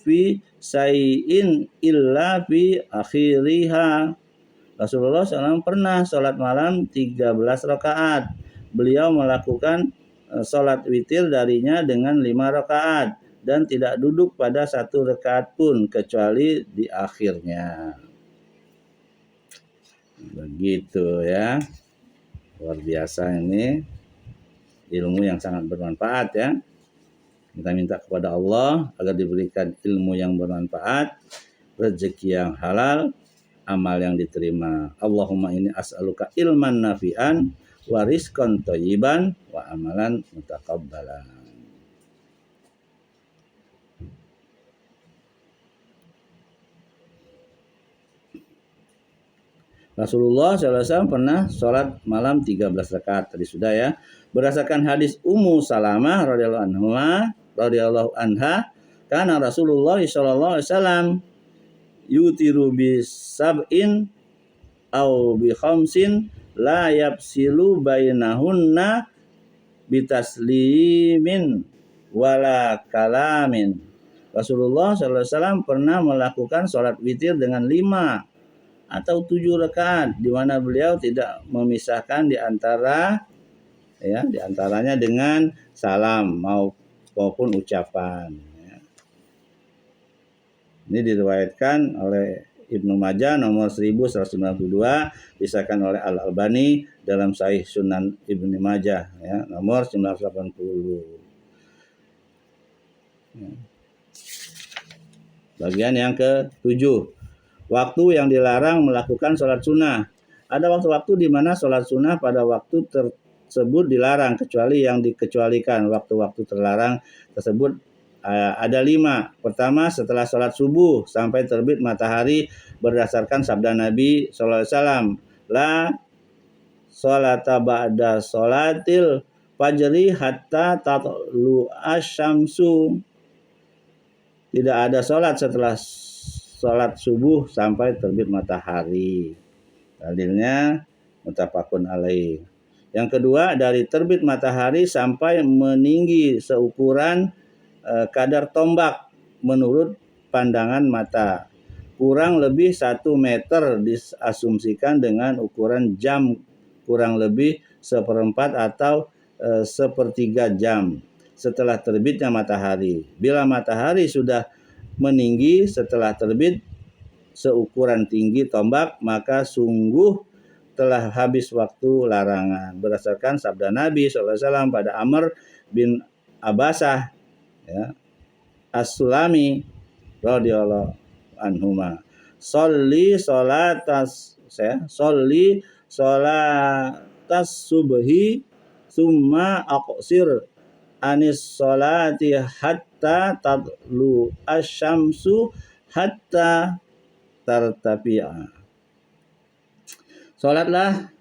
fi sayyin illa fi akhiriha. Rasulullah SAW pernah sholat malam 13 rakaat. Beliau melakukan sholat witir darinya dengan 5 rakaat dan tidak duduk pada 1 rakaat pun kecuali di akhirnya. Begitu ya. Luar biasa ini ilmu yang sangat bermanfaat ya. Kita minta kepada Allah agar diberikan ilmu yang bermanfaat, rezeki yang halal, amal yang diterima. Allahumma inni as'aluka ilman nafi'an wa rizqan thayyiban wa amalan mutaqabbalan. Rasulullah SAW pernah sholat malam 13 rakaat, tadi sudah ya. Berdasarkan hadis Ummu Salamah radhiyallahu anha, karena Rasulullah SAW yutiru bi sab'in au bi khamsin la yapsilu bainahunna bitaslimin wala kalamin. Rasulullah SAW pernah melakukan sholat witir dengan 5 atau 7 rakaat, di mana beliau tidak memisahkan di antaranya dengan salam maupun ucapan. Ini diriwayatkan oleh Ibnu Majah nomor 1192, disahkan oleh Al-Albani dalam Sahih Sunan Ibnu Majah ya, nomor 980. Bagian yang ke-7, waktu yang dilarang melakukan sholat sunnah. Ada waktu-waktu di mana sholat sunnah pada waktu tersebut dilarang, kecuali yang dikecualikan. Waktu-waktu terlarang tersebut ada 5. Pertama, setelah sholat subuh sampai terbit matahari, berdasarkan sabda Nabi SAW, la sholata ba'da sholatil fajri hatta tatlu asyamsu. Tidak ada sholat setelah sholat subuh sampai terbit matahari. Dalilnya muttafaqun alaih. Yang kedua, dari terbit matahari sampai meninggi seukuran kadar tombak menurut pandangan mata. Kurang lebih 1 meter diasumsikan dengan ukuran jam kurang lebih 1/4 atau 1/3 jam setelah terbitnya matahari. Bila matahari sudah meninggi setelah terbit seukuran tinggi tombak, maka sungguh telah habis waktu larangan. Berdasarkan sabda Nabi SAW pada Amr bin Abasah ya, As-Sulami radhiyallahu anhuma, sholli sholatas subhi summa aqsir anis sholati hatta tadlu asyamsu hatta tartafi'a. Sholatlah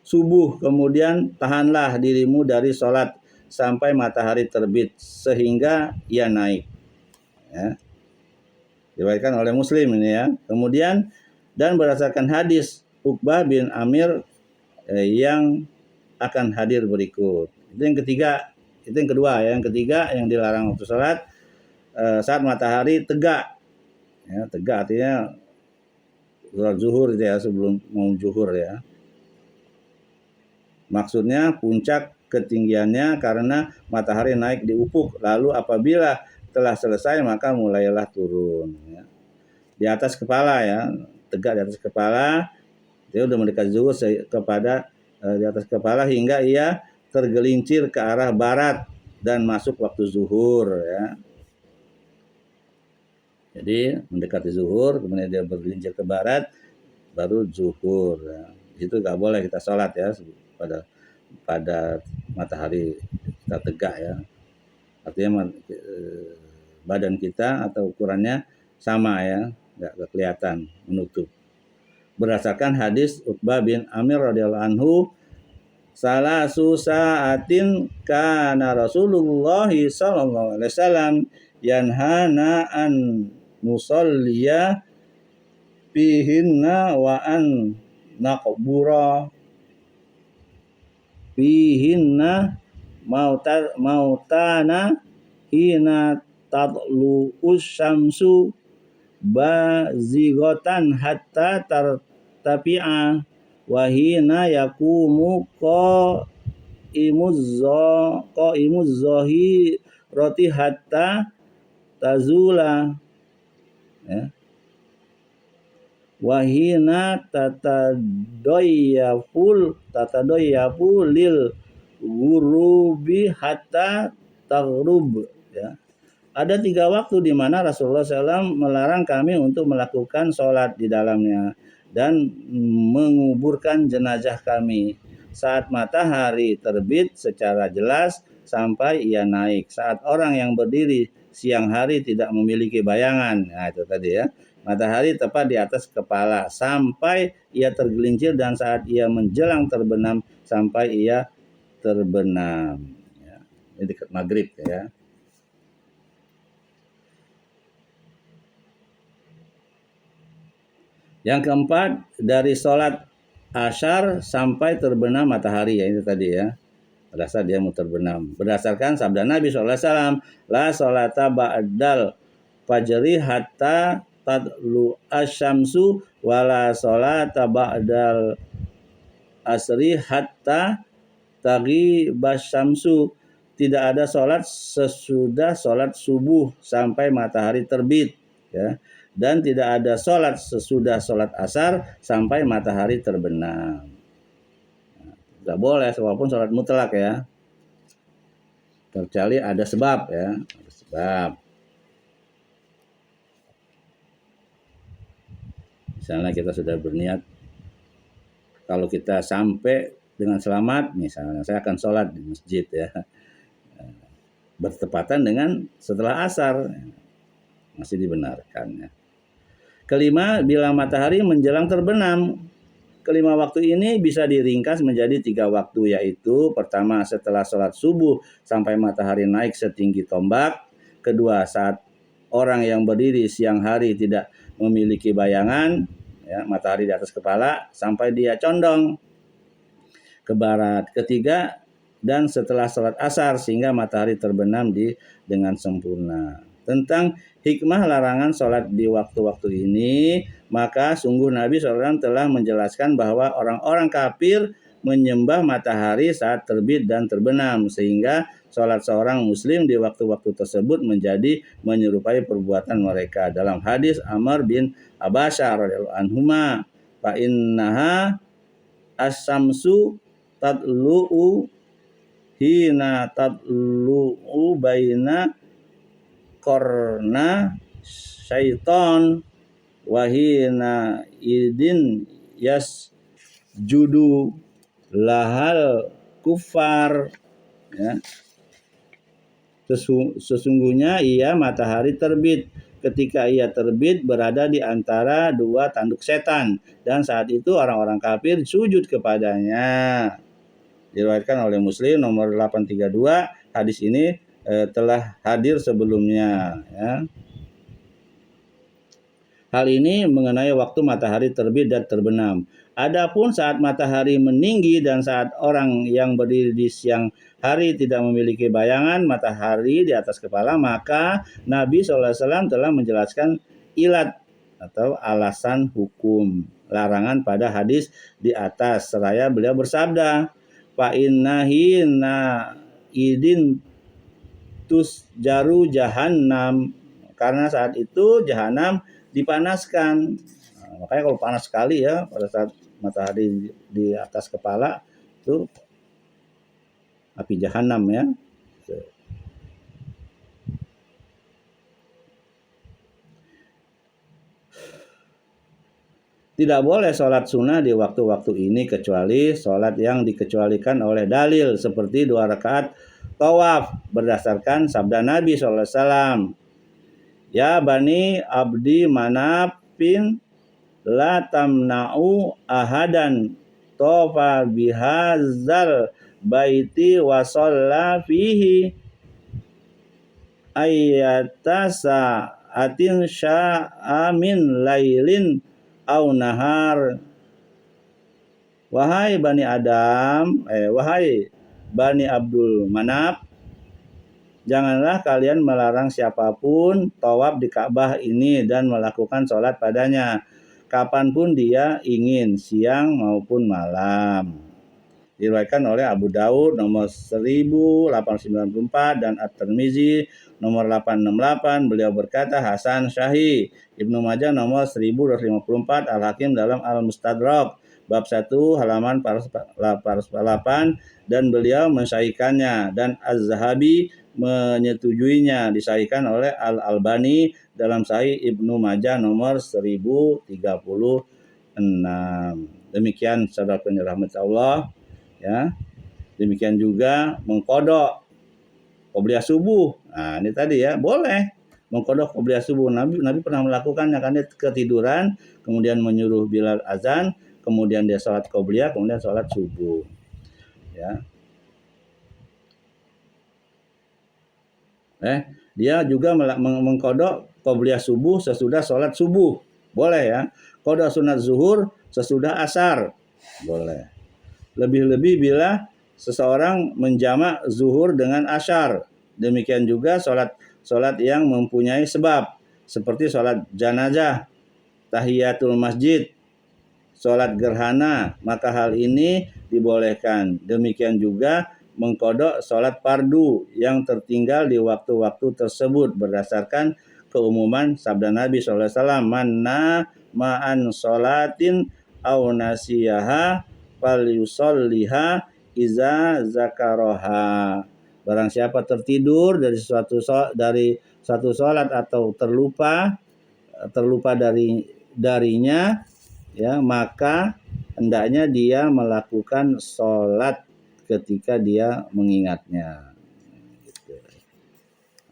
subuh, kemudian tahanlah dirimu dari sholat sampai matahari terbit sehingga ia naik. Ya. Diriwayatkan oleh Muslim ini ya. Kemudian dan berdasarkan hadis Uqbah bin Amir yang akan hadir berikut. Itu yang ketiga, itu yang kedua ya. Yang ketiga yang dilarang waktu sholat saat matahari tegak. Ya, tegak artinya sholat zuhur ya, sebelum mau zuhur ya. Maksudnya puncak ketinggiannya karena matahari naik di ufuk, lalu apabila telah selesai maka mulailah turun ya. Di atas kepala ya, tegak di atas kepala, dia sudah mendekati zuhur kepada di atas kepala hingga ia tergelincir ke arah barat dan masuk waktu zuhur ya. Jadi mendekati zuhur, kemudian dia bergelincir ke barat, baru zuhur ya. Itu nggak boleh kita sholat ya pada matahari kita tegak ya. Artinya badan kita atau ukurannya sama ya, nggak kelihatan menutup. Berdasarkan hadis Uqbah bin Amir radhiyallahu anhu, salasu sa'atin kana Rasulullah sallallahu alaihi wasallam yanhana an nusalliya fihinna wa an naqbura fihinna mautana hina tadlu usyamsu bazighatan hatta tartafi'a wa hina yaqumu qaimuz zahirati hatta tazula ya. Wahina tatadayyafu lil ghurubi hatta taghrub ya. Ada 3 waktu di mana Rasulullah SAW melarang kami untuk melakukan sholat di dalamnya dan menguburkan jenazah kami. Saat matahari terbit secara jelas sampai ia naik. Saat orang yang berdiri siang hari tidak memiliki bayangan. Nah itu tadi ya. Matahari tepat di atas kepala sampai ia tergelincir dan saat ia menjelang terbenam sampai ia terbenam. Ya. Ini dekat maghrib ya. Yang keempat, dari sholat asyar sampai terbenam matahari, ya itu tadi ya. Pada saat dia mau terbenam. Berdasarkan sabda Nabi SAW, la sholata ba'dal fajri hatta tadlu asyamsu wala sholata ba'dal asri hatta tagi basyamsu. Tidak ada sholat sesudah sholat subuh sampai matahari terbit. Ya. Dan tidak ada sholat sesudah sholat asar sampai matahari terbenam. Tidak boleh walaupun sholat mutlak ya. Kecuali ada sebab ya. Ada sebab. Misalnya kita sudah berniat kalau kita sampai dengan selamat, misalnya saya akan sholat di masjid ya. Bertepatan dengan setelah asar. Masih dibenarkan ya. Kelima, bila matahari menjelang terbenam. Kelima waktu ini bisa diringkas menjadi 3 waktu, yaitu pertama setelah sholat subuh sampai matahari naik setinggi tombak. Kedua, saat orang yang berdiri siang hari tidak memiliki bayangan, ya, matahari di atas kepala sampai dia condong ke barat. Ketiga, dan setelah sholat asar sehingga matahari terbenam dengan sempurna. Tentang hikmah larangan sholat di waktu-waktu ini, maka sungguh Nabi SAW telah menjelaskan bahwa orang-orang kafir menyembah matahari saat terbit dan terbenam, sehingga sholat seorang muslim di waktu-waktu tersebut menjadi menyerupai perbuatan mereka. Dalam hadis Amr bin Abbasah radhiyallahu anhuma, fa innaha as-samsu tadlu'u hina tadlu'u baina korna syaiton wahina idin judu lahal kufar ya. Sesungguhnya ia matahari terbit. Ketika ia terbit berada di antara 2 tanduk setan dan saat itu orang-orang kafir sujud kepadanya. Diriwayatkan oleh Muslim nomor 832. Hadis ini telah hadir sebelumnya ya. Hal ini mengenai waktu matahari terbit dan terbenam. Adapun saat matahari meninggi dan saat orang yang berdiri di siang hari tidak memiliki bayangan matahari di atas kepala, maka Nabi SAW telah menjelaskan ilat atau alasan hukum larangan pada hadis di atas. Seraya beliau bersabda, fa inna hina idin tusjaru jahannam, karena saat itu jahanam dipanaskan. Nah, makanya kalau panas sekali ya pada saat matahari di atas kepala itu api jahanam ya. Tidak boleh sholat sunnah di waktu-waktu ini kecuali sholat yang dikecualikan oleh dalil seperti 2 rakaat tawaf berdasarkan sabda Nabi SAW. Ya bani abdi manapin la tamna'u ahadan tofa bihazal baiti wa shalla fihi ayyatasa atin sya'amin lailin au nahar. Wahai bani Adam, wahai bani Abdul Manaf, janganlah kalian melarang siapapun tawaf di Ka'bah ini dan melakukan sholat padanya kapanpun dia ingin, siang maupun malam. Diriwayatkan oleh Abu Daud nomor 1894 dan At-Tirmizi nomor 868. Beliau berkata hasan syahih. Ibnu Majah nomor 1254, Al-Hakim dalam Al-Mustadrak bab 1 halaman 408 dan beliau mensahihkannya dan Az-Zahabi menyetujuinya, disahihkan oleh Al-Albani dalam Sahih Ibnu Majah nomor 1036. Demikian saudara rahmat Allah ya. Demikian juga mengkodok qobliyah subuh. Nah, ini tadi ya, boleh mengkodok qobliyah subuh. Nabi pernah melakukannya, kan dia ketiduran, kemudian menyuruh Bilal azan, kemudian dia sholat qobliyah, kemudian sholat subuh. Ya. Dia juga mengkodok qobliyah subuh sesudah sholat subuh. Boleh ya. Kodok sunat zuhur sesudah asar. Boleh. Lebih-lebih bila seseorang menjamak zuhur dengan asyar. Demikian juga sholat yang mempunyai sebab. Seperti sholat janazah, tahiyatul masjid, sholat gerhana. Maka hal ini dibolehkan. Demikian juga mengkodok sholat fardu yang tertinggal di waktu-waktu tersebut berdasarkan keumuman sabda Nabi SAW, manna ma'an sholatin aw nasiyaha fal yusolliha iza zakaroha. Barang siapa tertidur dari suatu sholat atau terlupa darinya ya, maka hendaknya dia melakukan sholat ketika dia mengingatnya. Gitu.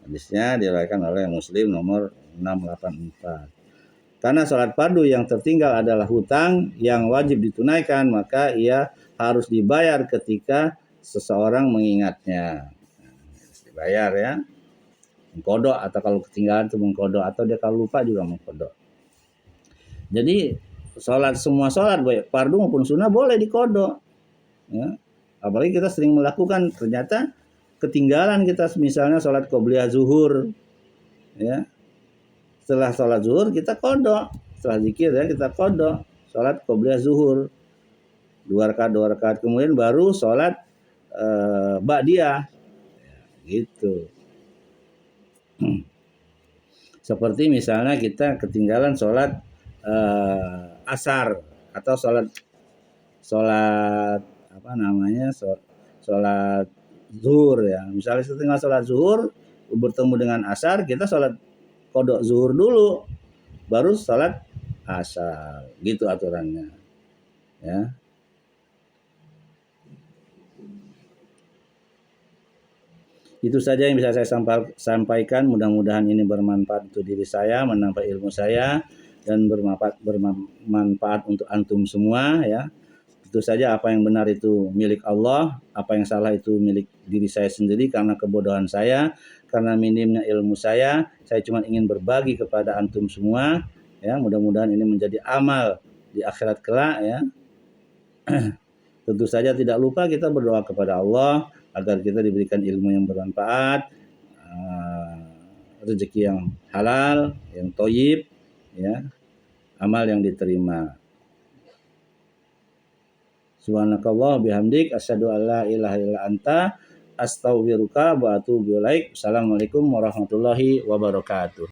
Hadisnya diriwayatkan oleh Muslim nomor 684. Karena sholat fardu yang tertinggal adalah hutang yang wajib ditunaikan, maka ia harus dibayar ketika seseorang mengingatnya. Harus dibayar ya. Mengkodok, atau kalau ketinggalan itu mengkodok, atau dia kalau lupa juga mengkodok. Jadi semua sholat baik fardu maupun sunnah boleh dikodok. Ya. Apalagi kita sering melakukan, ternyata ketinggalan kita, misalnya sholat qobliyah zuhur, ya. Setelah sholat zuhur kita kodok, setelah zikir ya kita kodok sholat qobliyah zuhur 2 rakaat, kemudian baru sholat ba'diyah, gitu. Seperti misalnya kita ketinggalan sholat asar atau sholat sholat zuhur ya. Misalnya setelah sholat zuhur bertemu dengan asar, kita sholat kodok zuhur dulu, baru sholat asar, gitu aturannya ya. Itu saja yang bisa saya sampaikan. Mudah-mudahan ini bermanfaat untuk diri saya, menambah ilmu saya, dan bermanfaat untuk antum semua ya. Itu saja, apa yang benar itu milik Allah, apa yang salah itu milik diri saya sendiri karena kebodohan saya, karena minimnya ilmu saya cuma ingin berbagi kepada antum semua ya. Mudah-mudahan ini menjadi amal di akhirat kelak ya. Tentu saja tidak lupa kita berdoa kepada Allah agar kita diberikan ilmu yang bermanfaat, rezeki yang halal, yang thayyib ya, amal yang diterima. Subhanakallah bihamdik asyhadu an la ilaha illa anta astaghfiruka wa atubu ilaik. Assalamualaikum warahmatullahi wabarakatuh.